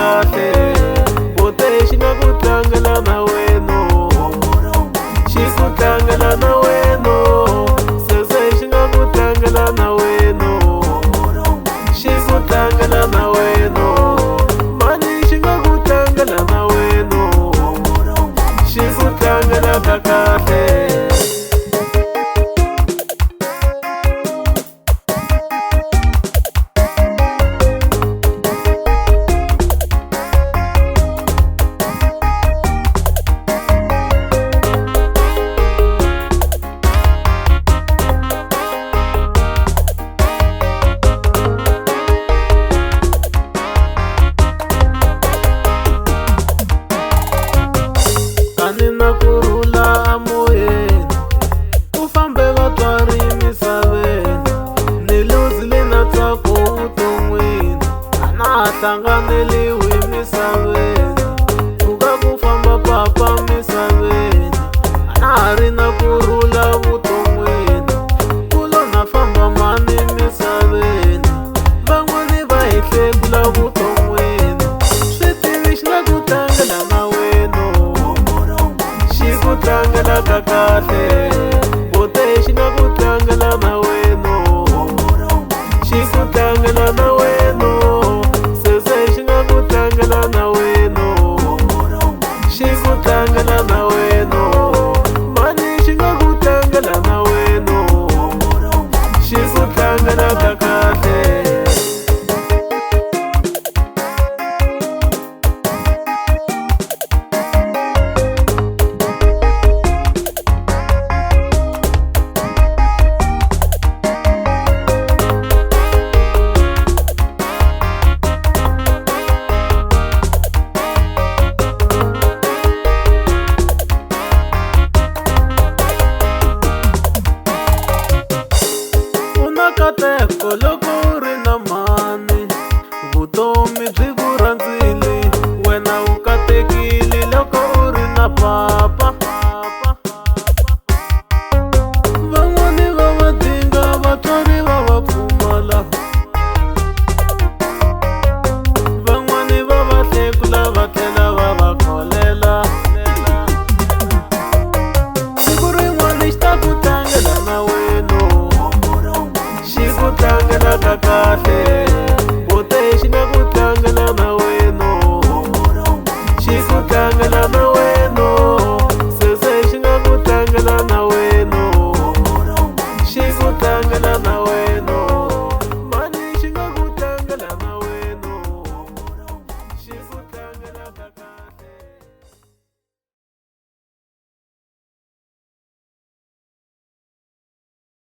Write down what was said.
kahle bote xi nga ku tlangela na wena xi ku tlangela na wena sese xi nga ku tlangela na wena xi ku tlangela na wena mani xi nga ku tlangela na wena xi ku tlangela kahle. Na kurhula amoyeni ku fambe vatswari misaveni ni luzile na tsako vuton'wini a na ha hlanganeliwi misaveni pfuka ku famba papa misaveni a na ha ri na kurhula vuton'wini ku lo na famba mani misaveni van'wani va hi hlekula vuton'wini swi tivi xi nga ku tlangela na wena xi ku tlangela kahle bote xi nga ku tlangela na wena xi ku tlangela na wena sese xi nga ku tlangela na wena xi ku tlangela na wena mani xi nga ku tlangela na wena xi ku tlangela kahle. Nkateko loko u ri na mani vutomi byi ku rhandzile wena u katekile loko u ri na papa van'wani va va dinga vatswari va va pfumala van'wani va va hlekula va tlhela va va kholela siku rin'wani xi ta ku tlangela na wena xi ku tlangela kahle.